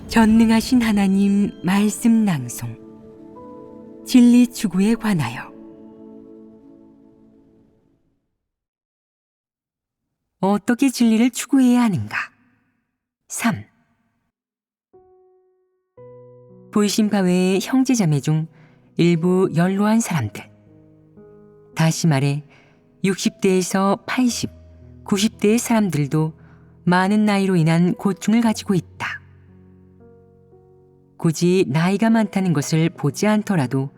전능하신 하나님 말씀 낭송. 진리 추구에 관하여. 어떻게 진리를 추구해야 하는가? 3. 보이신 바 외의 형제자매 중 일부 연로한 사람들, 다시 말해 60대에서 80, 90대의 사람들도 많은 나이로 인한 고충을 가지고 있다. 굳이 나이가 많다는 것을 보지 않더라도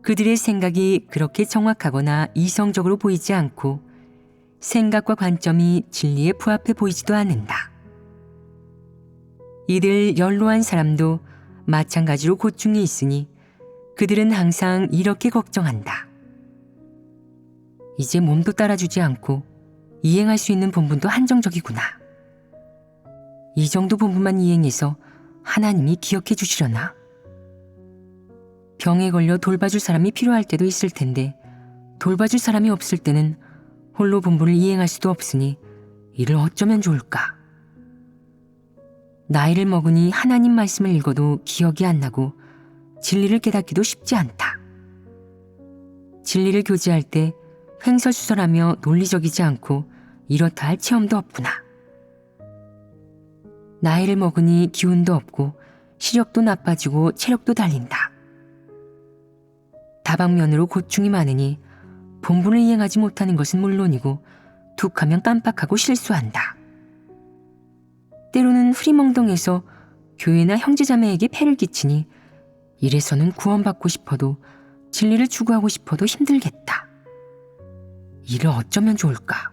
그들의 생각이 그렇게 정확하거나 이성적으로 보이지 않고 생각과 관점이 진리에 부합해 보이지도 않는다. 이들 연로한 사람도 마찬가지로 고충이 있으니 그들은 항상 이렇게 걱정한다. 이제 몸도 따라주지 않고 이행할 수 있는 본분도 한정적이구나. 이 정도 본분만 이행해서 하나님이 기억해 주시려나? 병에 걸려 돌봐줄 사람이 필요할 때도 있을 텐데 돌봐줄 사람이 없을 때는 홀로 본분을 이행할 수도 없으니 이를 어쩌면 좋을까? 나이를 먹으니 하나님 말씀을 읽어도 기억이 안 나고 진리를 깨닫기도 쉽지 않다. 진리를 교제할 때 횡설수설하며 논리적이지 않고 이렇다 할 체험도 없구나. 나이를 먹으니 기운도 없고 시력도 나빠지고 체력도 달린다. 다방면으로 고충이 많으니 본분을 이행하지 못하는 것은 물론이고 툭하면 깜빡하고 실수한다. 때로는 흐리멍덩해서 교회나 형제자매에게 폐를 끼치니 이래서는 구원받고 싶어도 진리를 추구하고 싶어도 힘들겠다. 이를 어쩌면 좋을까?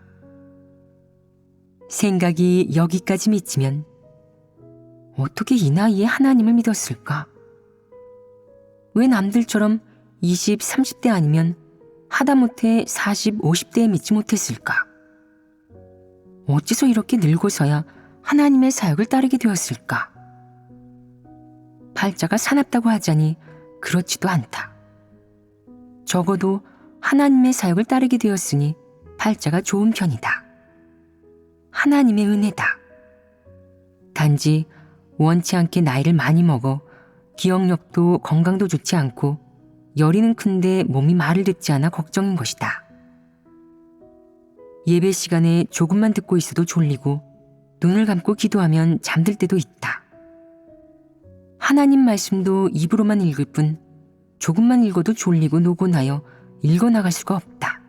생각이 여기까지 미치면 어떻게 이 나이에 하나님을 믿었을까? 왜 남들처럼 20, 30대 아니면 하다못해 40, 50대에 믿지 못했을까? 어째서 이렇게 늙어서야 하나님의 사역을 따르게 되었을까? 팔자가 사납다고 하자니 그렇지도 않다. 적어도 하나님의 사역을 따르게 되었으니 팔자가 좋은 편이다. 하나님의 은혜다. 단지 원치 않게 나이를 많이 먹어 기억력도 건강도 좋지 않고 열이는 큰데 몸이 말을 듣지 않아 걱정인 것이다. 예배 시간에 조금만 듣고 있어도 졸리고 눈을 감고 기도하면 잠들 때도 있다. 하나님 말씀도 입으로만 읽을 뿐 조금만 읽어도 졸리고 노곤하여 읽어나갈 수가 없다.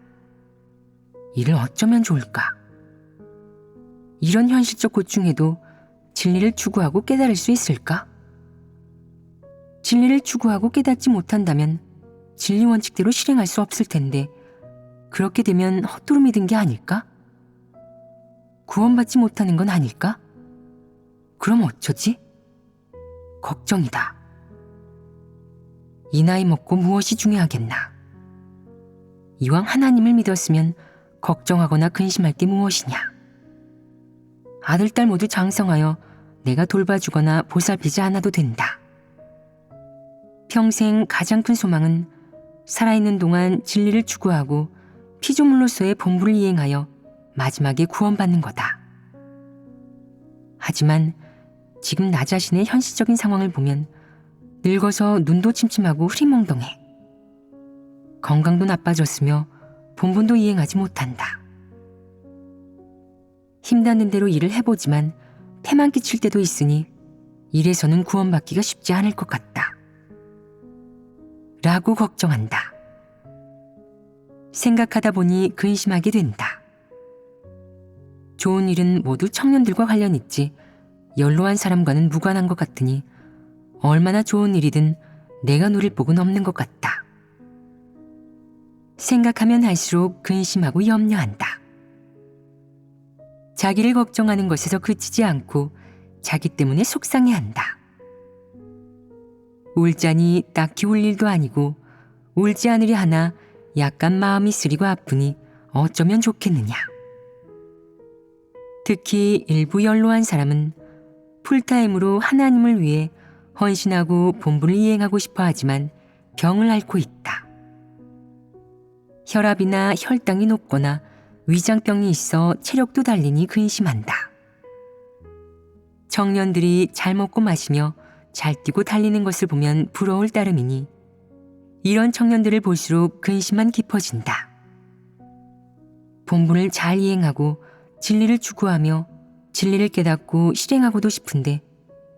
이를 어쩌면 좋을까? 이런 현실적 고충에도 진리를 추구하고 깨달을 수 있을까? 진리를 추구하고 깨닫지 못한다면 진리 원칙대로 실행할 수 없을 텐데 그렇게 되면 헛되이 믿은 게 아닐까? 구원받지 못하는 건 아닐까? 그럼 어쩌지? 걱정이다. 이 나이 먹고 무엇이 중요하겠나? 이왕 하나님을 믿었으면 걱정하거나 근심할 게 무엇이냐? 아들, 딸 모두 장성하여 내가 돌봐주거나 보살피지 않아도 된다. 평생 가장 큰 소망은 살아있는 동안 진리를 추구하고 피조물로서의 본분을 이행하여 마지막에 구원받는 거다. 하지만 지금 나 자신의 현실적인 상황을 보면 늙어서 눈도 침침하고 흐리멍덩해. 건강도 나빠졌으며 본분도 이행하지 못한다. 힘닿는 대로 일을 해보지만 폐만 끼칠 때도 있으니 이래서는 구원받기가 쉽지 않을 것 같다. 라고 걱정한다. 생각하다 보니 근심하게 된다. 좋은 일은 모두 청년들과 관련 있지 연로한 사람과는 무관한 것 같으니 얼마나 좋은 일이든 내가 누릴 복은 없는 것 같다. 생각하면 할수록 근심하고 염려한다. 자기를 걱정하는 것에서 그치지 않고 자기 때문에 속상해한다. 울자니 딱히 울 일도 아니고 울지 않으려 하나 약간 마음이 쓰리고 아프니 어쩌면 좋겠느냐. 특히 일부 연로한 사람은 풀타임으로 하나님을 위해 헌신하고 본분을 이행하고 싶어 하지만 병을 앓고 있다. 혈압이나 혈당이 높거나 위장병이 있어 체력도 달리니 근심한다. 청년들이 잘 먹고 마시며 잘 뛰고 달리는 것을 보면 부러울 따름이니 이런 청년들을 볼수록 근심만 깊어진다. 본분을 잘 이행하고 진리를 추구하며 진리를 깨닫고 실행하고도 싶은데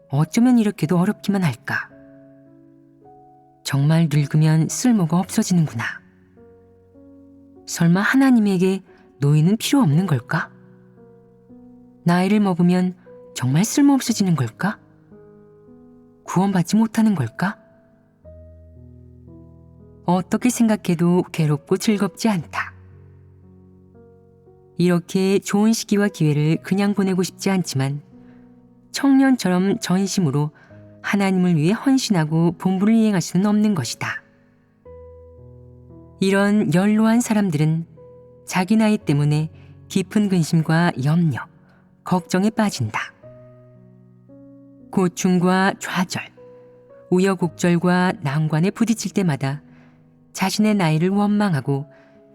어쩌면 이렇게도 어렵기만 할까. 정말 늙으면 쓸모가 없어지는구나. 설마 하나님에게 노인은 필요 없는 걸까? 나이를 먹으면 정말 쓸모없어지는 걸까? 구원받지 못하는 걸까? 어떻게 생각해도 괴롭고 즐겁지 않다. 이렇게 좋은 시기와 기회를 그냥 보내고 싶지 않지만 청년처럼 전심으로 하나님을 위해 헌신하고 본분을 이행할 수는 없는 것이다. 이런 연로한 사람들은 자기 나이 때문에 깊은 근심과 염려, 걱정에 빠진다. 고충과 좌절, 우여곡절과 난관에 부딪힐 때마다 자신의 나이를 원망하고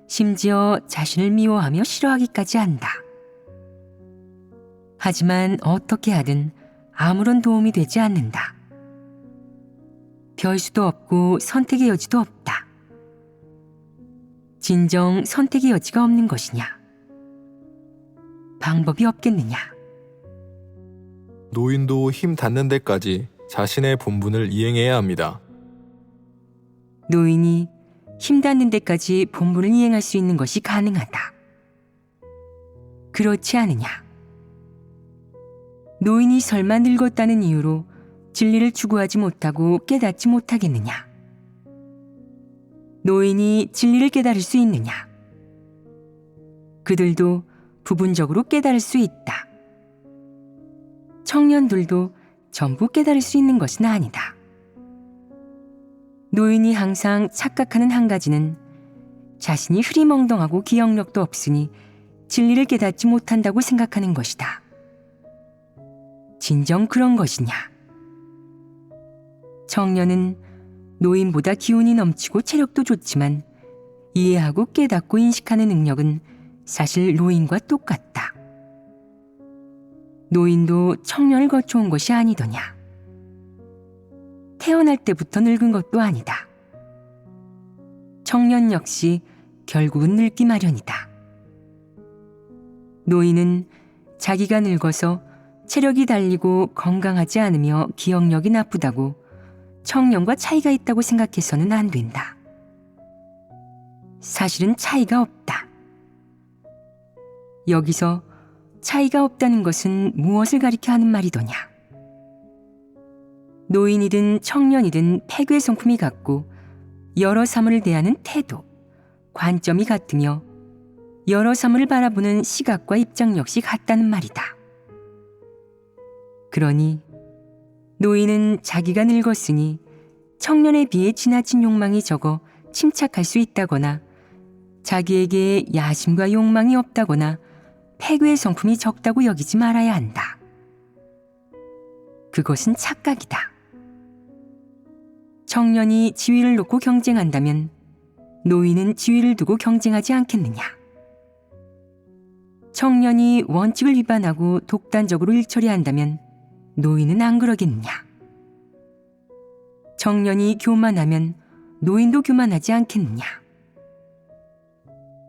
심지어 자신을 미워하며 싫어하기까지 한다. 하지만 어떻게 하든 아무런 도움이 되지 않는다. 별수도 없고 선택의 여지도 없다. 진정 선택의 여지가 없는 것이냐? 방법이 없겠느냐? 노인도 힘 닿는 데까지 자신의 본분을 이행해야 합니다. 노인이 힘 닿는 데까지 본분을 이행할 수 있는 것이 가능하다. 그렇지 않으냐? 노인이 설마 늙었다는 이유로 진리를 추구하지 못하고 깨닫지 못하겠느냐? 노인이 진리를 깨달을 수 있느냐? 그들도 부분적으로 깨달을 수 있다. 청년들도 전부 깨달을 수 있는 것은 아니다. 노인이 항상 착각하는 한 가지는 자신이 흐리멍덩하고 기억력도 없으니 진리를 깨닫지 못한다고 생각하는 것이다. 진정 그런 것이냐? 청년은 노인보다 기운이 넘치고 체력도 좋지만 이해하고 깨닫고 인식하는 능력은 사실 노인과 똑같다. 노인도 청년을 거쳐온 것이 아니더냐. 태어날 때부터 늙은 것도 아니다. 청년 역시 결국은 늙기 마련이다. 노인은 자기가 늙어서 체력이 달리고 건강하지 않으며 기억력이 나쁘다고 청년과 차이가 있다고 생각해서는 안 된다. 사실은 차이가 없다. 여기서 차이가 없다는 것은 무엇을 가리켜 하는 말이더냐? 노인이든 청년이든 폐괴 성품이 같고 여러 사물을 대하는 태도, 관점이 같으며 여러 사물을 바라보는 시각과 입장 역시 같다는 말이다. 그러니 노인은 자기가 늙었으니 청년에 비해 지나친 욕망이 적어 침착할 수 있다거나 자기에게 야심과 욕망이 없다거나 폐괴의 성품이 적다고 여기지 말아야 한다. 그것은 착각이다. 청년이 지위를 놓고 경쟁한다면 노인은 지위를 두고 경쟁하지 않겠느냐? 청년이 원칙을 위반하고 독단적으로 일처리한다면 노인은 안 그러겠느냐? 청년이 교만하면 노인도 교만하지 않겠느냐?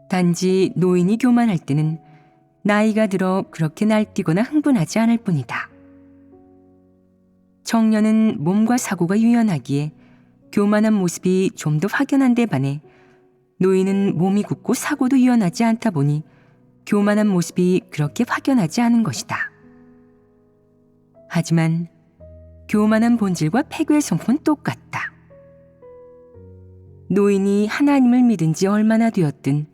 단지 노인이 교만할 때는 나이가 들어 그렇게 날뛰거나 흥분하지 않을 뿐이다. 청년은 몸과 사고가 유연하기에 교만한 모습이 좀 더 확연한 데 반해 노인은 몸이 굳고 사고도 유연하지 않다 보니 교만한 모습이 그렇게 확연하지 않은 것이다. 하지만 교만한 본질과 폐괴의 성품은 똑같다. 노인이 하나님을 믿은 지 얼마나 되었든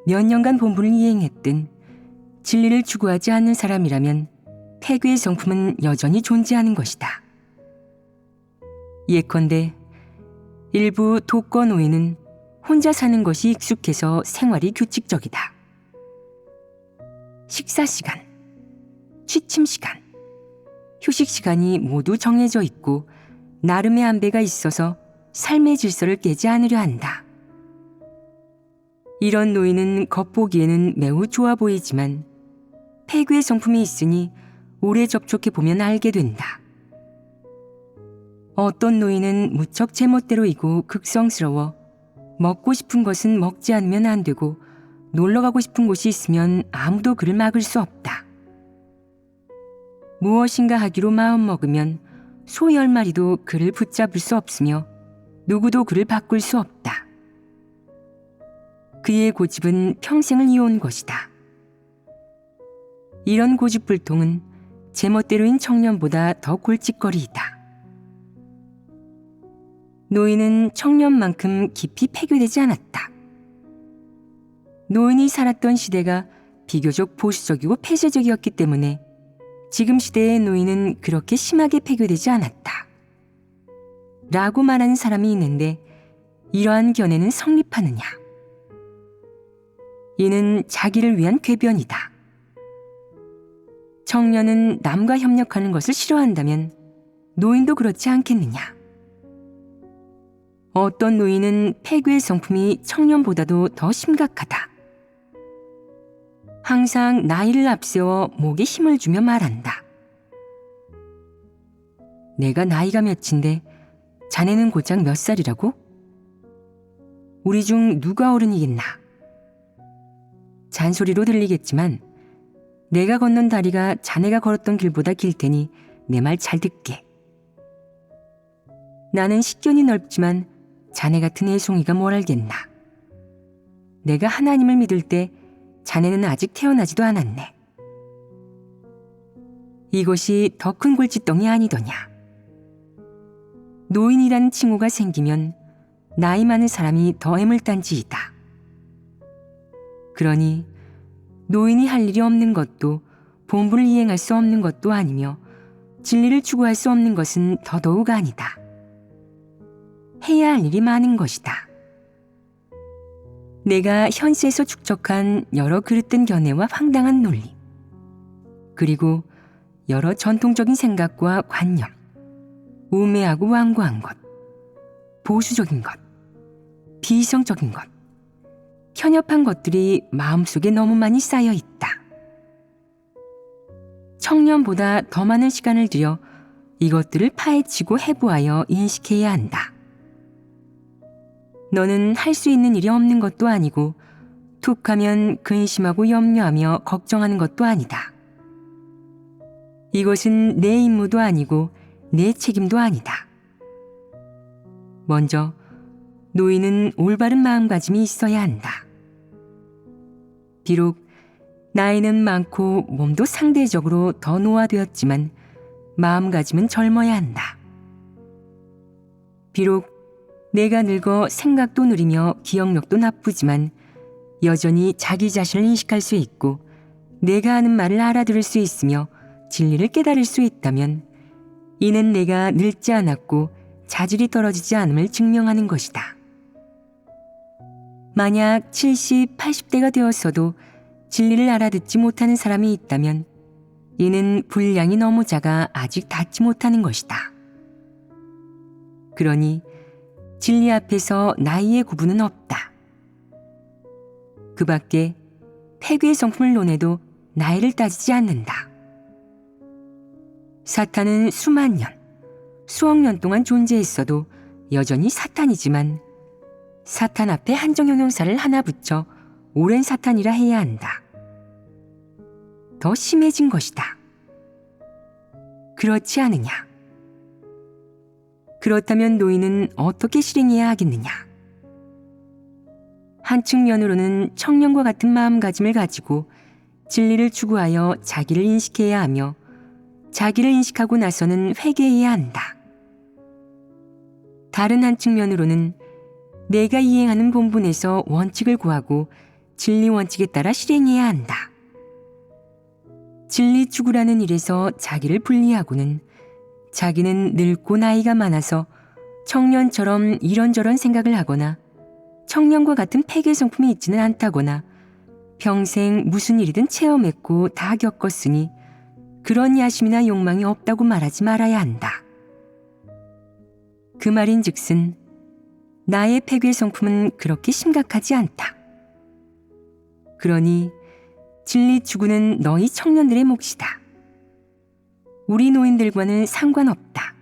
몇 년간 본분을 이행했든 진리를 추구하지 않는 사람이라면 폐괴의 성품은 여전히 존재하는 것이다. 예컨대 일부 독거 노인은 혼자 사는 것이 익숙해서 생활이 규칙적이다. 식사 시간, 취침 시간, 휴식 시간이 모두 정해져 있고 나름의 안배가 있어서 삶의 질서를 깨지 않으려 한다. 이런 노인은 겉보기에는 매우 좋아 보이지만 폐괴의 성품이 있으니 오래 접촉해 보면 알게 된다. 어떤 노인은 무척 제멋대로이고 극성스러워 먹고 싶은 것은 먹지 않으면 안 되고 놀러 가고 싶은 곳이 있으면 아무도 그를 막을 수 없다. 무엇인가 하기로 마음먹으면 소 10마리도 그를 붙잡을 수 없으며 누구도 그를 바꿀 수 없다. 그의 고집은 평생을 이어온 것이다. 이런 고집불통은 제멋대로인 청년보다 더 골칫거리이다. 노인은 청년만큼 깊이 폐교되지 않았다. 노인이 살았던 시대가 비교적 보수적이고 폐쇄적이었기 때문에 지금 시대의 노인은 그렇게 심하게 폐교되지 않았다. 라고 말하는 사람이 있는데 이러한 견해는 성립하느냐? 이는 자기를 위한 궤변이다. 청년은 남과 협력하는 것을 싫어한다면 노인도 그렇지 않겠느냐? 어떤 노인은 폐교의 성품이 청년보다도 더 심각하다. 항상 나이를 앞세워 목에 힘을 주며 말한다. 내가 나이가 몇인데 자네는 고작 몇 살이라고? 우리 중 누가 어른이겠나? 잔소리로 들리겠지만 내가 건넌 다리가 자네가 걸었던 길보다 길 테니 내 말 잘 듣게. 나는 식견이 넓지만 자네 같은 애송이가 뭘 알겠나? 내가 하나님을 믿을 때 자네는 아직 태어나지도 않았네. 이것이 더 큰 골칫덩이 아니더냐? 노인이라는 칭호가 생기면 나이 많은 사람이 더 애물단지이다. 그러니 노인이 할 일이 없는 것도 본분을 이행할 수 없는 것도 아니며 진리를 추구할 수 없는 것은 더더욱 아니다. 해야 할 일이 많은 것이다. 내가 현세에서 축적한 여러 그릇된 견해와 황당한 논리, 그리고 여러 전통적인 생각과 관념, 우매하고 완고한 것, 보수적인 것, 비이성적인 것, 현엽한 것들이 마음속에 너무 많이 쌓여 있다. 청년보다 더 많은 시간을 들여 이것들을 파헤치고 해부하여 인식해야 한다. 너는 할 수 있는 일이 없는 것도 아니고 툭하면 근심하고 염려하며 걱정하는 것도 아니다. 이것은 내 임무도 아니고 내 책임도 아니다. 먼저 노인은 올바른 마음가짐이 있어야 한다. 비록 나이는 많고 몸도 상대적으로 더 노화되었지만 마음가짐은 젊어야 한다. 비록 내가 늙어 생각도 느리며 기억력도 나쁘지만 여전히 자기 자신을 인식할 수 있고 내가 하는 말을 알아들을 수 있으며 진리를 깨달을 수 있다면 이는 내가 늙지 않았고 자질이 떨어지지 않음을 증명하는 것이다. 만약 70, 80대가 되었어도 진리를 알아듣지 못하는 사람이 있다면 이는 분량이 너무 작아 아직 닿지 못하는 것이다. 그러니 진리 앞에서 나이의 구분은 없다. 그 밖에 폐괴의 성품을 논해도 나이를 따지지 않는다. 사탄은 수만 년, 수억 년 동안 존재했어도 여전히 사탄이지만 사탄 앞에 한정형용사를 하나 붙여 오랜 사탄이라 해야 한다. 더 심해진 것이다. 그렇지 않으냐? 그렇다면 노인은 어떻게 실행해야 하겠느냐? 한 측면으로는 청년과 같은 마음가짐을 가지고 진리를 추구하여 자기를 인식해야 하며 자기를 인식하고 나서는 회개해야 한다. 다른 한 측면으로는 내가 이행하는 본분에서 원칙을 구하고 진리 원칙에 따라 실행해야 한다. 진리 추구라는 일에서 자기를 분리하고는 자기는 늙고 나이가 많아서 청년처럼 이런저런 생각을 하거나 청년과 같은 폐괴 성품이 있지는 않다거나 평생 무슨 일이든 체험했고 다 겪었으니 그런 야심이나 욕망이 없다고 말하지 말아야 한다. 그 말인즉슨 나의 폐괴 성품은 그렇게 심각하지 않다. 그러니 진리 추구는 너희 청년들의 몫이다. 우리 노인들과는 상관없다.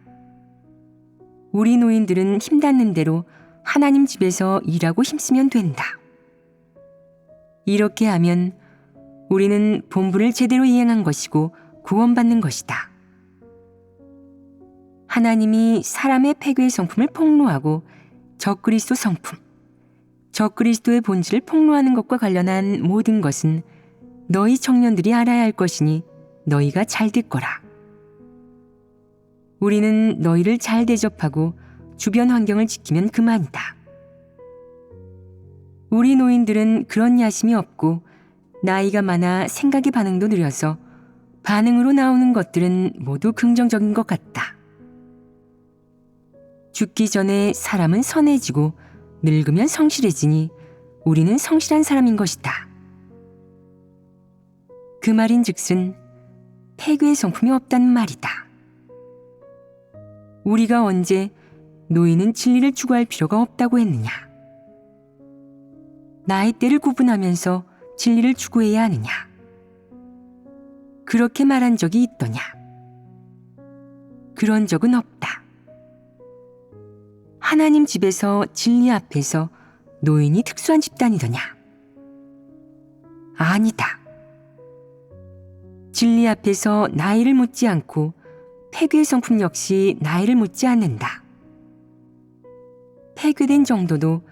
우리 노인들은 힘닿는 대로 하나님 집에서 일하고 힘쓰면 된다. 이렇게 하면 우리는 본분을 제대로 이행한 것이고 구원받는 것이다. 하나님이 사람의 폐괴의 성품을 폭로하고 적그리스도 성품, 적그리스도의 본질을 폭로하는 것과 관련한 모든 것은 너희 청년들이 알아야 할 것이니 너희가 잘 듣거라. 우리는 너희를 잘 대접하고 주변 환경을 지키면 그만이다. 우리 노인들은 그런 야심이 없고 나이가 많아 생각의 반응도 느려서 반응으로 나오는 것들은 모두 긍정적인 것 같다. 죽기 전에 사람은 선해지고 늙으면 성실해지니 우리는 성실한 사람인 것이다. 그 말인즉슨 폐괴의 성품이 없다는 말이다. 우리가 언제 노인은 진리를 추구할 필요가 없다고 했느냐? 나이대를 구분하면서 진리를 추구해야 하느냐? 그렇게 말한 적이 있더냐? 그런 적은 없다. 하나님 집에서 진리 앞에서 노인이 특수한 집단이더냐? 아니다. 진리 앞에서 나이를 묻지 않고 폐괴의 성품 역시 나이를 묻지 않는다. 폐괴된 정도도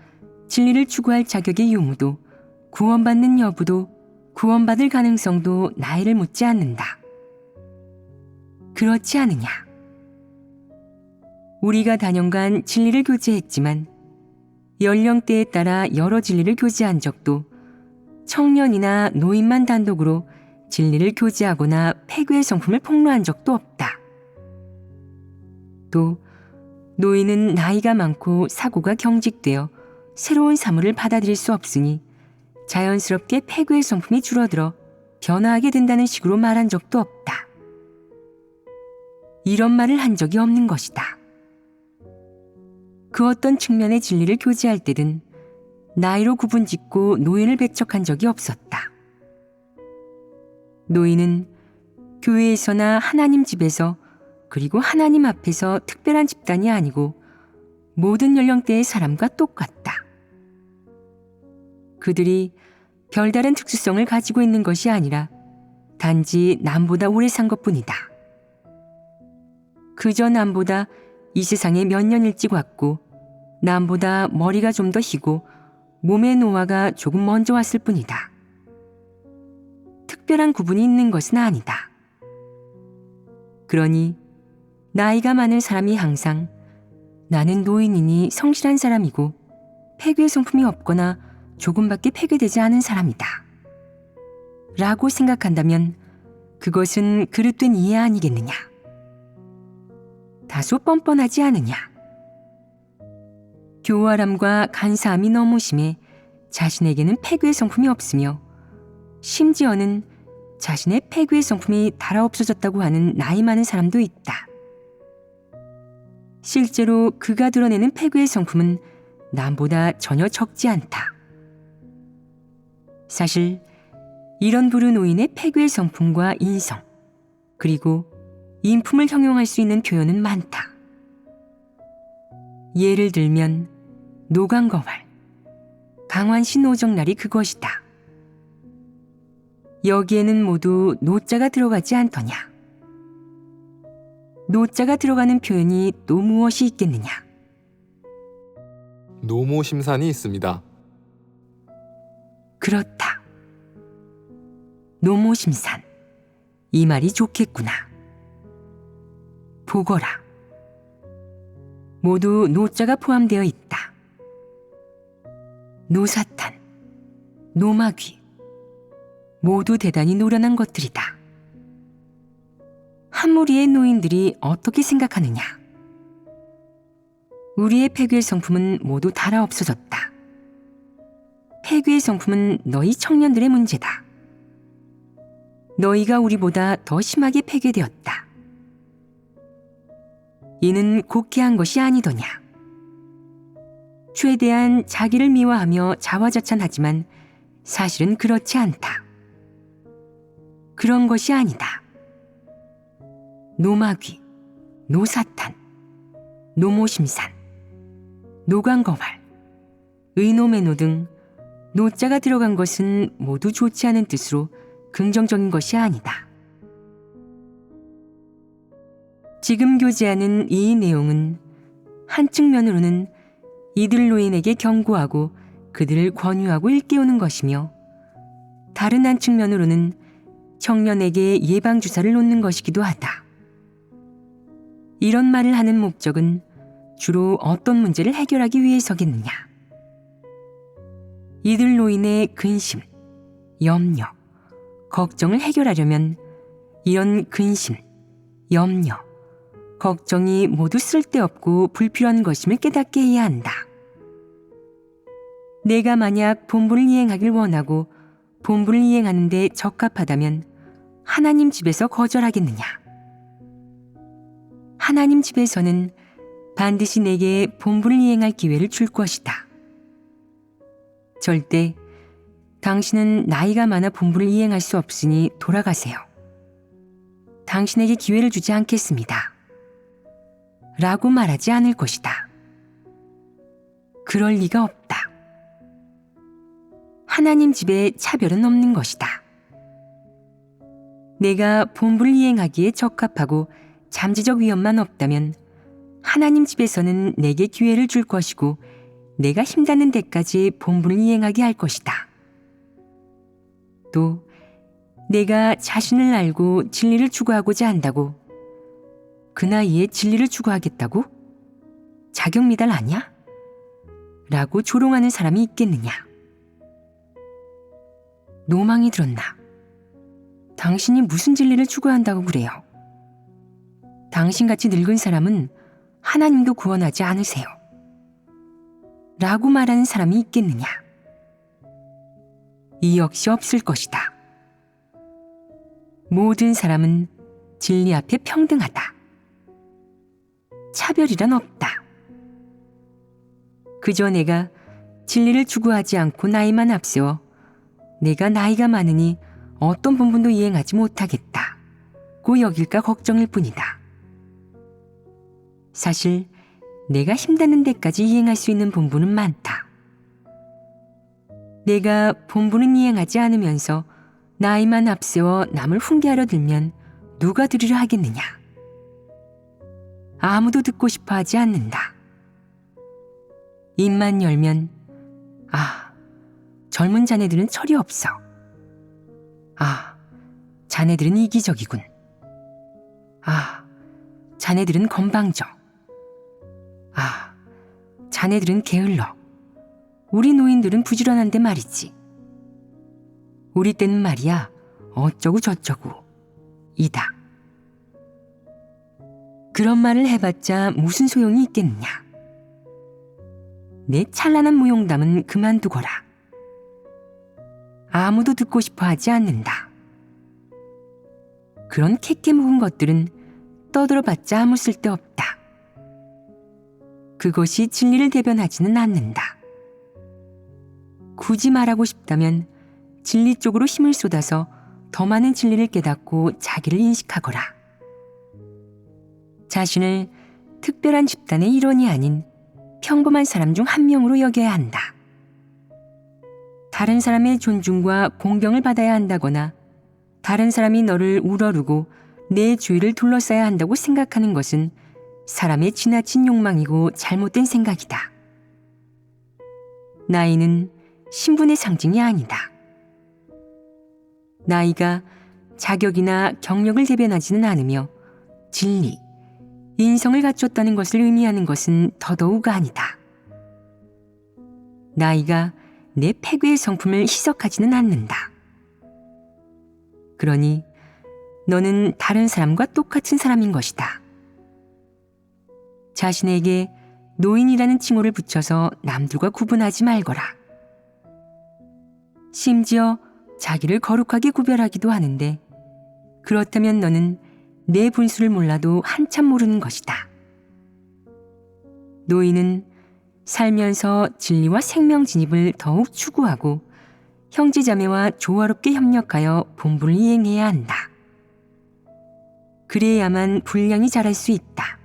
진리를 추구할 자격의 유무도 구원받는 여부도 구원받을 가능성도 나이를 묻지 않는다. 그렇지 않으냐? 우리가 단연간 진리를 교제했지만 연령대에 따라 여러 진리를 교제한 적도 청년이나 노인만 단독으로 진리를 교제하거나 폐괴의 성품을 폭로한 적도 없다. 또 노인은 나이가 많고 사고가 경직되어 새로운 사물을 받아들일 수 없으니 자연스럽게 폐괴의 성품이 줄어들어 변화하게 된다는 식으로 말한 적도 없다. 이런 말을 한 적이 없는 것이다. 그 어떤 측면의 진리를 교제할 때든 나이로 구분짓고 노인을 배척한 적이 없었다. 노인은 교회에서나 하나님 집에서 그리고 하나님 앞에서 특별한 집단이 아니고 모든 연령대의 사람과 똑같다. 그들이 별다른 특수성을 가지고 있는 것이 아니라 단지 남보다 오래 산 것뿐이다. 그저 남보다 이 세상에 몇 년 일찍 왔고 남보다 머리가 좀 더 희고 몸의 노화가 조금 먼저 왔을 뿐이다. 특별한 구분이 있는 것은 아니다. 그러니 나이가 많은 사람이 항상 나는 노인이니 성실한 사람이고 폐괴의 성품이 없거나 조금밖에 폐괴되지 않은 사람이다 라고 생각한다면 그것은 그릇된 이해 아니겠느냐? 다소 뻔뻔하지 않으냐? 교활함과 간사함이 너무 심해 자신에게는 폐괴의 성품이 없으며 심지어는 자신의 폐괴의 성품이 달아 없어졌다고 하는 나이 많은 사람도 있다. 실제로 그가 드러내는 폐괴의 성품은 남보다 전혀 적지 않다. 사실 이런 부류 노인의 폐괴의 성품과 인성, 그리고 인품을 형용할 수 있는 표현은 많다. 예를 들면 노강거활, 강환시 노정날이 그것이다. 여기에는 모두 노자가 들어가지 않더냐? 노자가 들어가는 표현이 또 무엇이 있겠느냐? 노모심산이 있습니다. 그렇다. 노모심산. 이 말이 좋겠구나. 보거라. 모두 노자가 포함되어 있다. 노사탄, 노마귀. 모두 대단히 노련한 것들이다. 한 무리의 노인들이 어떻게 생각하느냐? 우리의 폐괴의 성품은 모두 달아 없어졌다. 폐괴의 성품은 너희 청년들의 문제다. 너희가 우리보다 더 심하게 폐괴되었다. 이는 곡해한 것이 아니더냐? 최대한 자기를 미화하며 자화자찬하지만 사실은 그렇지 않다. 그런 것이 아니다. 노마귀, 노사탄, 노모심산, 노광거활, 의노매노 등 노자가 들어간 것은 모두 좋지 않은 뜻으로 긍정적인 것이 아니다. 지금 교제하는 이 내용은 한 측면으로는 이들 노인에게 경고하고 그들을 권유하고 일깨우는 것이며 다른 한 측면으로는 청년에게 예방주사를 놓는 것이기도 하다. 이런 말을 하는 목적은 주로 어떤 문제를 해결하기 위해서겠느냐? 이들 노인의 근심, 염려, 걱정을 해결하려면 이런 근심, 염려, 걱정이 모두 쓸데없고 불필요한 것임을 깨닫게 해야 한다. 내가 만약 본분을 이행하길 원하고 본분을 이행하는 데 적합하다면 하나님 집에서 거절하겠느냐? 하나님 집에서는 반드시 내게 본분을 이행할 기회를 줄 것이다. 절대 당신은 나이가 많아 본분을 이행할 수 없으니 돌아가세요. 당신에게 기회를 주지 않겠습니다. 라고 말하지 않을 것이다. 그럴 리가 없다. 하나님 집에 차별은 없는 것이다. 내가 본분을 이행하기에 적합하고 잠재적 위험만 없다면 하나님 집에서는 내게 기회를 줄 것이고 내가 힘닿는 데까지 본분을 이행하게 할 것이다. 또 내가 자신을 알고 진리를 추구하고자 한다고 그 나이에 진리를 추구하겠다고? 자격 미달 아냐? 라고 조롱하는 사람이 있겠느냐? 노망이 들었나? 당신이 무슨 진리를 추구한다고 그래요? 당신같이 늙은 사람은 하나님도 구원하지 않으세요. 라고 말하는 사람이 있겠느냐? 이 역시 없을 것이다. 모든 사람은 진리 앞에 평등하다. 차별이란 없다. 그저 내가 진리를 추구하지 않고 나이만 앞세워 내가 나이가 많으니 어떤 본분도 이행하지 못하겠다고 여길까 걱정일 뿐이다. 사실 내가 힘닿는 데까지 이행할 수 있는 본분은 많다. 내가 본분은 이행하지 않으면서 나이만 앞세워 남을 훈계하려 들면 누가 들으려 하겠느냐? 아무도 듣고 싶어 하지 않는다. 입만 열면 젊은 자네들은 철이 없어. 자네들은 이기적이군. 자네들은 건방져. 자네들은 게을러. 우리 노인들은 부지런한데 말이지. 우리 때는 말이야 어쩌고 저쩌고 이다. 그런 말을 해봤자 무슨 소용이 있겠느냐. 내 찬란한 무용담은 그만두거라. 아무도 듣고 싶어 하지 않는다. 그런 캐캐 묵은 것들은 떠들어봤자 아무 쓸데없다. 그것이 진리를 대변하지는 않는다. 굳이 말하고 싶다면 진리 쪽으로 힘을 쏟아서 더 많은 진리를 깨닫고 자기를 인식하거라. 자신을 특별한 집단의 일원이 아닌 평범한 사람 중 한 명으로 여겨야 한다. 다른 사람의 존중과 공경을 받아야 한다거나 다른 사람이 너를 우러르고 내 주위를 둘러싸야 한다고 생각하는 것은 사람의 지나친 욕망이고 잘못된 생각이다. 나이는 신분의 상징이 아니다. 나이가 자격이나 경력을 대변하지는 않으며 진리, 인성을 갖췄다는 것을 의미하는 것은 더더욱 아니다. 나이가 내 패괴의 성품을 희석하지는 않는다. 그러니 너는 다른 사람과 똑같은 사람인 것이다. 자신에게 노인이라는 칭호를 붙여서 남들과 구분하지 말거라. 심지어 자기를 거룩하게 구별하기도 하는데 그렇다면 너는 내 분수를 몰라도 한참 모르는 것이다. 노인은 살면서 진리와 생명 진입을 더욱 추구하고 형제자매와 조화롭게 협력하여 본분을 이행해야 한다. 그래야만 분량이 자랄 수 있다.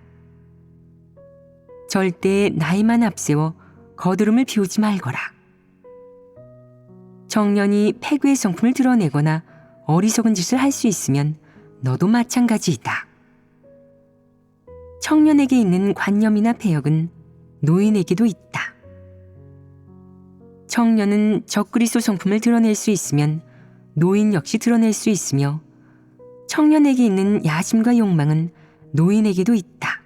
절대 나이만 앞세워 거드름을 피우지 말거라. 청년이 패괴의 성품을 드러내거나 어리석은 짓을 할 수 있으면 너도 마찬가지이다. 청년에게 있는 관념이나 패역은 노인에게도 있다. 청년은 적그리스도 성품을 드러낼 수 있으면 노인 역시 드러낼 수 있으며 청년에게 있는 야심과 욕망은 노인에게도 있다.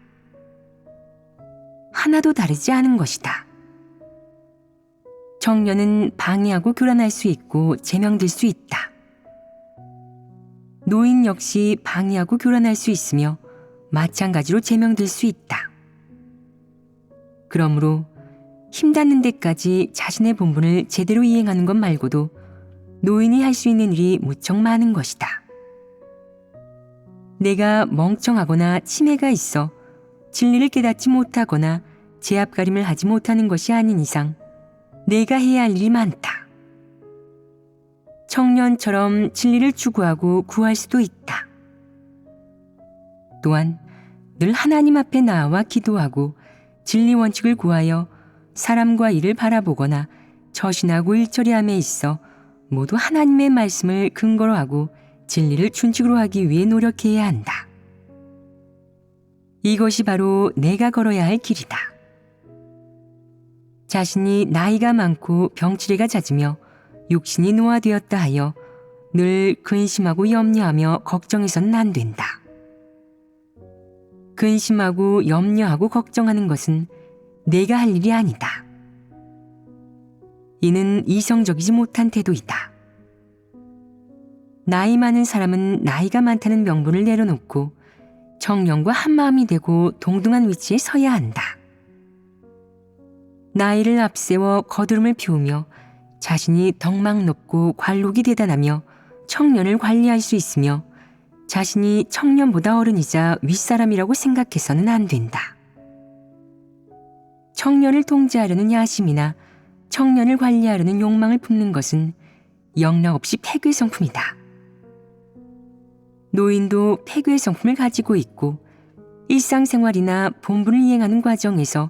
하나도 다르지 않은 것이다. 청년은 방해하고 교란할 수 있고 제명될 수 있다. 노인 역시 방해하고 교란할 수 있으며 마찬가지로 제명될 수 있다. 그러므로 힘 닿는 데까지 자신의 본분을 제대로 이행하는 것 말고도 노인이 할 수 있는 일이 무척 많은 것이다. 내가 멍청하거나 치매가 있어 진리를 깨닫지 못하거나 제압가림을 하지 못하는 것이 아닌 이상 내가 해야 할 일이 많다. 청년처럼 진리를 추구하고 구할 수도 있다. 또한 늘 하나님 앞에 나아와 기도하고 진리 원칙을 구하여 사람과 일을 바라보거나 처신하고 일처리함에 있어 모두 하나님의 말씀을 근거로 하고 진리를 준칙으로 하기 위해 노력해야 한다. 이것이 바로 내가 걸어야 할 길이다. 자신이 나이가 많고 병치레가 잦으며 육신이 노화되었다 하여 늘 근심하고 염려하며 걱정해서는 안 된다. 근심하고 염려하고 걱정하는 것은 내가 할 일이 아니다. 이는 이성적이지 못한 태도이다. 나이 많은 사람은 나이가 많다는 명분을 내려놓고 청년과 한마음이 되고 동등한 위치에 서야 한다. 나이를 앞세워 거드름을 피우며 자신이 덕망 높고 관록이 대단하며 청년을 관리할 수 있으며 자신이 청년보다 어른이자 윗사람이라고 생각해서는 안 된다. 청년을 통제하려는 야심이나 청년을 관리하려는 욕망을 품는 것은 영락없이 패괴의 성품이다. 노인도 패괴의 성품을 가지고 있고 일상생활이나 본분을 이행하는 과정에서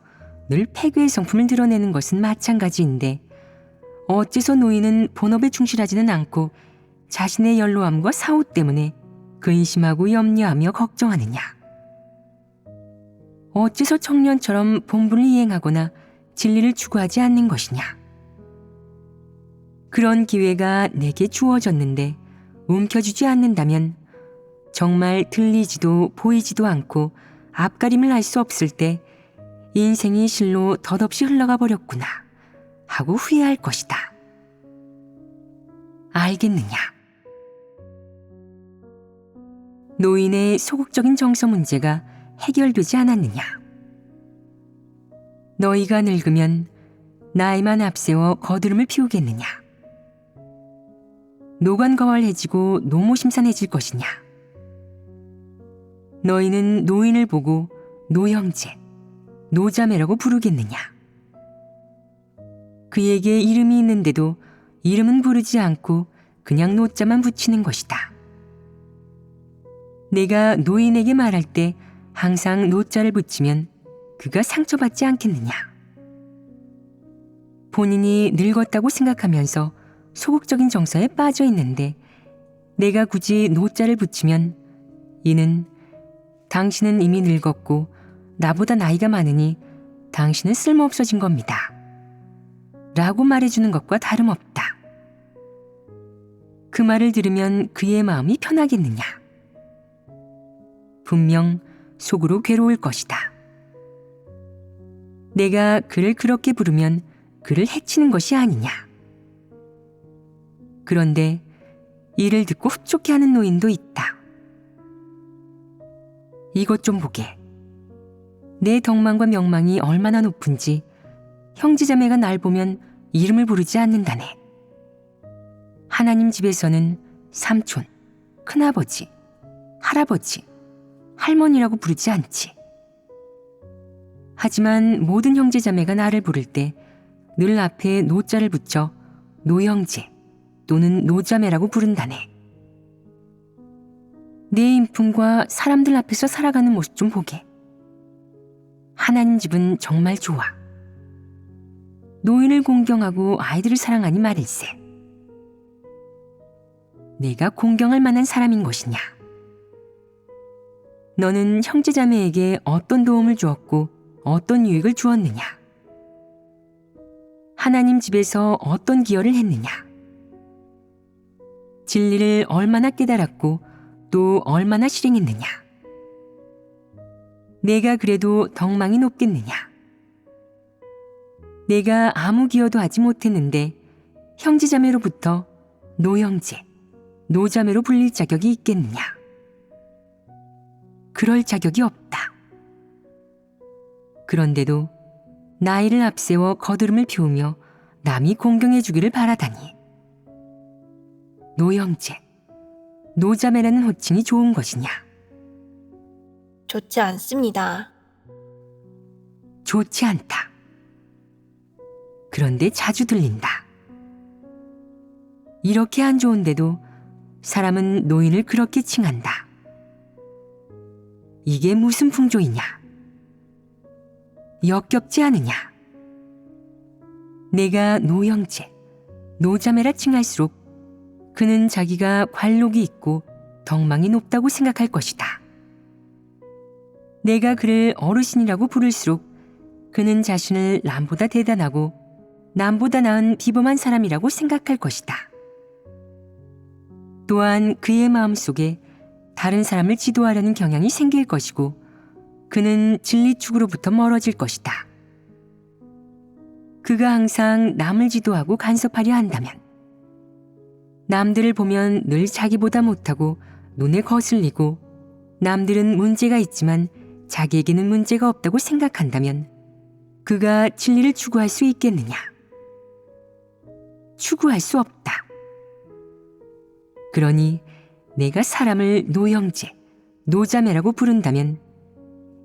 늘 패괴의 성품을 드러내는 것은 마찬가지인데 어째서 노인은 본업에 충실하지는 않고 자신의 연로함과 사후 때문에 근심하고 염려하며 걱정하느냐? 어째서 청년처럼 본분을 이행하거나 진리를 추구하지 않는 것이냐? 그런 기회가 내게 주어졌는데 움켜쥐지 않는다면 정말 들리지도 보이지도 않고 앞가림을 할 수 없을 때 인생이 실로 덧없이 흘러가 버렸구나 하고 후회할 것이다. 알겠느냐? 노인의 소극적인 정서 문제가 해결되지 않았느냐? 너희가 늙으면 나이만 앞세워 거드름을 피우겠느냐? 노관거활해지고 노모심산해질 것이냐? 너희는 노인을 보고 노형제, 노자매라고 부르겠느냐? 그에게 이름이 있는데도 이름은 부르지 않고 그냥 노자만 붙이는 것이다. 내가 노인에게 말할 때 항상 노자를 붙이면 그가 상처받지 않겠느냐? 본인이 늙었다고 생각하면서 소극적인 정서에 빠져 있는데 내가 굳이 노자를 붙이면 이는 당신은 이미 늙었고 나보다 나이가 많으니 당신은 쓸모없어진 겁니다. 라고 말해주는 것과 다름없다. 그 말을 들으면 그의 마음이 편하겠느냐? 분명 속으로 괴로울 것이다. 내가 그를 그렇게 부르면 그를 해치는 것이 아니냐? 그런데 이를 듣고 흡족해 하는 노인도 있다. 이것 좀 보게. 내 덕망과 명망이 얼마나 높은지 형제자매가 날 보면 이름을 부르지 않는다네. 하나님 집에서는 삼촌, 큰아버지, 할아버지, 할머니라고 부르지 않지. 하지만 모든 형제자매가 나를 부를 때 늘 앞에 노자를 붙여 노형제 또는 노자매라고 부른다네. 내 인품과 사람들 앞에서 살아가는 모습 좀 보게. 하나님 집은 정말 좋아. 노인을 공경하고 아이들을 사랑하니 말일세. 내가 공경할 만한 사람인 것이냐? 너는 형제자매에게 어떤 도움을 주었고 어떤 유익을 주었느냐? 하나님 집에서 어떤 기여를 했느냐? 진리를 얼마나 깨달았고 또 얼마나 실행했느냐? 내가 그래도 덕망이 높겠느냐? 내가 아무 기여도 하지 못했는데 형제자매로부터 노형제, 노자매로 불릴 자격이 있겠느냐? 그럴 자격이 없다. 그런데도 나이를 앞세워 거드름을 피우며 남이 공경해 주기를 바라다니. 노형제, 노자매라는 호칭이 좋은 것이냐? 좋지 않습니다. 좋지 않다. 그런데 자주 들린다. 이렇게 안 좋은데도 사람은 노인을 그렇게 칭한다. 이게 무슨 풍조이냐? 역겹지 않으냐? 내가 노형제, 노자매라 칭할수록 그는 자기가 관록이 있고 덕망이 높다고 생각할 것이다. 내가 그를 어르신이라고 부를수록 그는 자신을 남보다 대단하고 남보다 나은 비범한 사람이라고 생각할 것이다. 또한 그의 마음속에 다른 사람을 지도하려는 경향이 생길 것이고 그는 진리 축으로부터 멀어질 것이다. 그가 항상 남을 지도하고 간섭하려 한다면 남들을 보면 늘 자기보다 못하고 눈에 거슬리고 남들은 문제가 있지만 자기에게는 문제가 없다고 생각한다면 그가 진리를 추구할 수 있겠느냐? 추구할 수 없다. 그러니 내가 사람을 노형제, 노자매라고 부른다면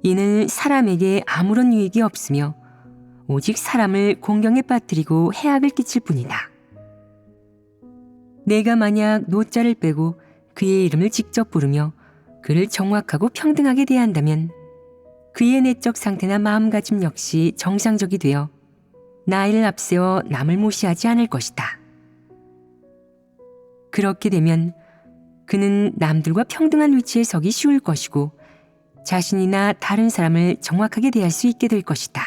이는 사람에게 아무런 유익이 없으며 오직 사람을 공경에 빠뜨리고 해악을 끼칠 뿐이다. 내가 만약 노자를 빼고 그의 이름을 직접 부르며 그를 정확하고 평등하게 대한다면 그의 내적 상태나 마음가짐 역시 정상적이 되어 나이를 앞세워 남을 무시하지 않을 것이다. 그렇게 되면 그는 남들과 평등한 위치에 서기 쉬울 것이고 자신이나 다른 사람을 정확하게 대할 수 있게 될 것이다.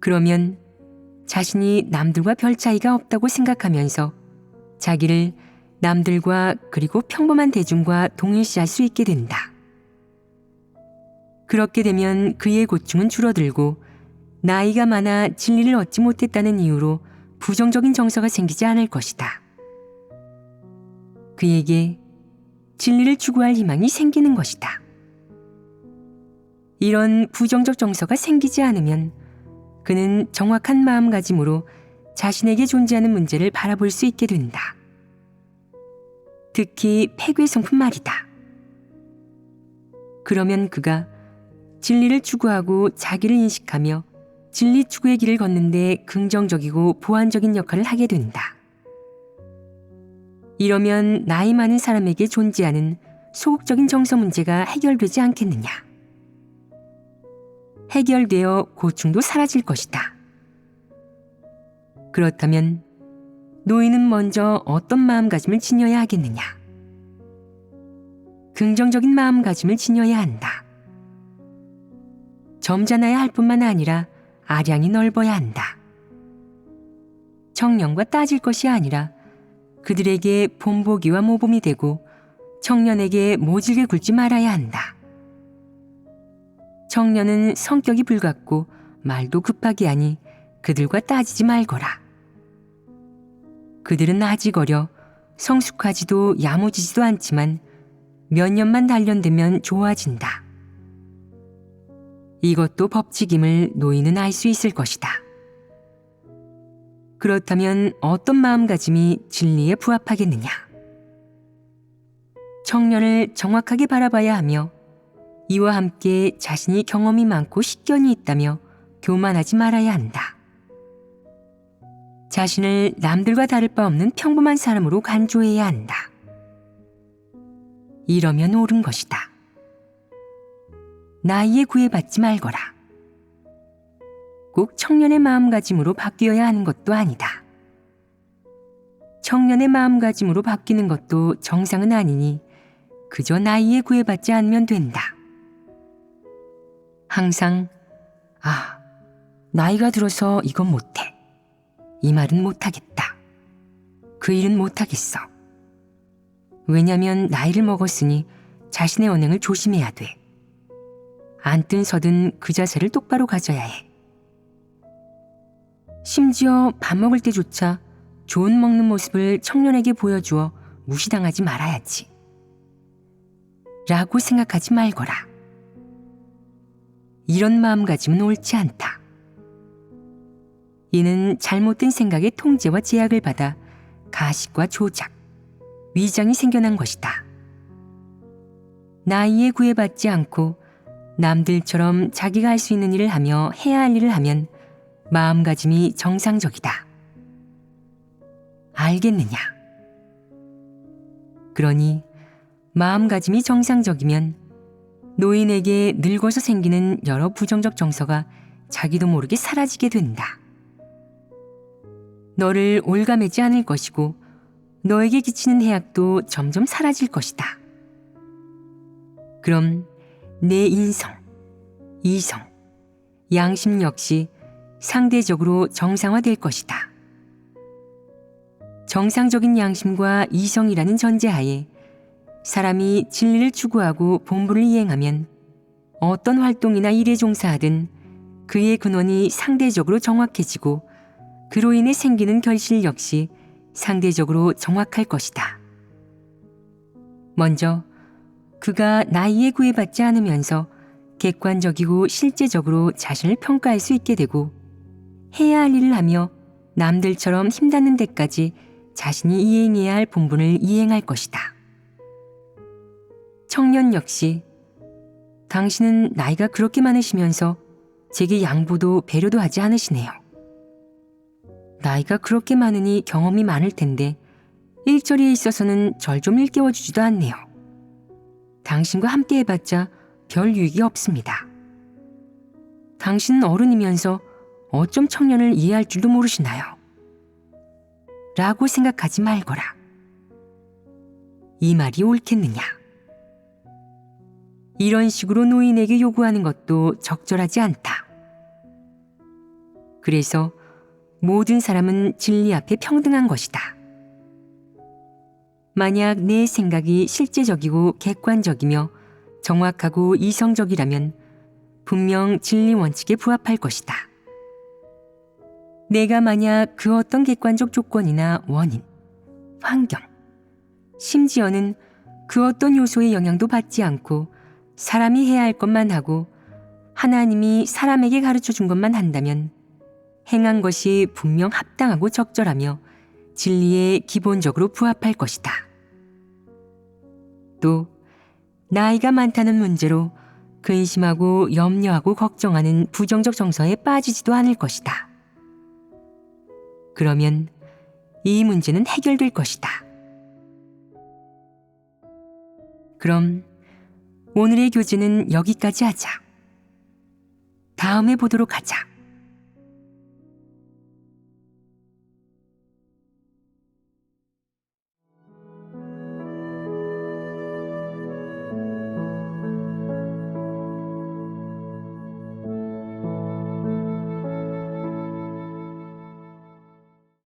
그러면 자신이 남들과 별 차이가 없다고 생각하면서 자기를 남들과 그리고 평범한 대중과 동일시할 수 있게 된다. 그렇게 되면 그의 고충은 줄어들고 나이가 많아 진리를 얻지 못했다는 이유로 부정적인 정서가 생기지 않을 것이다. 그에게 진리를 추구할 희망이 생기는 것이다. 이런 부정적 정서가 생기지 않으면 그는 정확한 마음가짐으로 자신에게 존재하는 문제를 바라볼 수 있게 된다. 특히 폐괴성품 말이다. 그러면 그가 진리를 추구하고 자기를 인식하며 진리 추구의 길을 걷는데 긍정적이고 보완적인 역할을 하게 된다. 이러면 나이 많은 사람에게 존재하는 소극적인 정서 문제가 해결되지 않겠느냐? 해결되어 고충도 사라질 것이다. 그렇다면 노인은 먼저 어떤 마음가짐을 지녀야 하겠느냐? 긍정적인 마음가짐을 지녀야 한다. 점잖아야 할 뿐만 아니라 아량이 넓어야 한다. 청년과 따질 것이 아니라 그들에게 본보기와 모범이 되고 청년에게 모질게 굴지 말아야 한다. 청년은 성격이 불같고 말도 급하게 하니 그들과 따지지 말거라. 그들은 아직 어려 성숙하지도 야무지지도 않지만 몇 년만 단련되면 좋아진다. 이것도 법칙임을 노인은 알 수 있을 것이다. 그렇다면 어떤 마음가짐이 진리에 부합하겠느냐? 청년을 정확하게 바라봐야 하며 이와 함께 자신이 경험이 많고 식견이 있다며 교만하지 말아야 한다. 자신을 남들과 다를 바 없는 평범한 사람으로 간주해야 한다. 이러면 옳은 것이다. 나이에 구애받지 말거라. 꼭 청년의 마음가짐으로 바뀌어야 하는 것도 아니다. 청년의 마음가짐으로 바뀌는 것도 정상은 아니니 그저 나이에 구애받지 않으면 된다. 항상 나이가 들어서 이건 못해. 이 말은 못하겠다. 그 일은 못하겠어. 왜냐면 나이를 먹었으니 자신의 언행을 조심해야 돼. 앉든 서든 그 자세를 똑바로 가져야 해. 심지어 밥 먹을 때조차 좋은 먹는 모습을 청년에게 보여주어 무시당하지 말아야지. 라고 생각하지 말거라. 이런 마음가짐은 옳지 않다. 이는 잘못된 생각의 통제와 제약을 받아 가식과 조작, 위장이 생겨난 것이다. 나이에 구애받지 않고 남들처럼 자기가 할 수 있는 일을 하며 해야 할 일을 하면 마음가짐이 정상적이다. 알겠느냐? 그러니 마음가짐이 정상적이면 노인에게 늙어서 생기는 여러 부정적 정서가 자기도 모르게 사라지게 된다. 너를 올가매지 않을 것이고 너에게 끼치는 해악도 점점 사라질 것이다. 그럼 내 인성, 이성, 양심 역시 상대적으로 정상화될 것이다. 정상적인 양심과 이성이라는 전제하에 사람이 진리를 추구하고 본분을 이행하면 어떤 활동이나 일에 종사하든 그의 근원이 상대적으로 정확해지고 그로 인해 생기는 결실 역시 상대적으로 정확할 것이다. 먼저 그가 나이에 구애받지 않으면서 객관적이고 실제적으로 자신을 평가할 수 있게 되고 해야 할 일을 하며 남들처럼 힘닿는 데까지 자신이 이행해야 할 본분을 이행할 것이다. 청년 역시 당신은 나이가 그렇게 많으시면서 제게 양보도 배려도 하지 않으시네요. 나이가 그렇게 많으니 경험이 많을 텐데 일자리에 있어서는 절 좀 일깨워주지도 않네요. 당신과 함께 해봤자 별 유익이 없습니다. 당신은 어른이면서 어쩜 청년을 이해할 줄도 모르시나요? 라고 생각하지 말거라. 이 말이 옳겠느냐? 이런 식으로 노인에게 요구하는 것도 적절하지 않다. 그래서 모든 사람은 진리 앞에 평등한 것이다. 만약 내 생각이 실제적이고 객관적이며 정확하고 이성적이라면 분명 진리 원칙에 부합할 것이다. 내가 만약 그 어떤 객관적 조건이나 원인, 환경, 심지어는 그 어떤 요소의 영향도 받지 않고 사람이 해야 할 것만 하고 하나님이 사람에게 가르쳐 준 것만 한다면 행한 것이 분명 합당하고 적절하며 진리에 기본적으로 부합할 것이다. 또 나이가 많다는 문제로 근심하고 염려하고 걱정하는 부정적 정서에 빠지지도 않을 것이다. 그러면 이 문제는 해결될 것이다. 그럼 오늘의 교재는 여기까지 하자. 다음에 보도록 하자.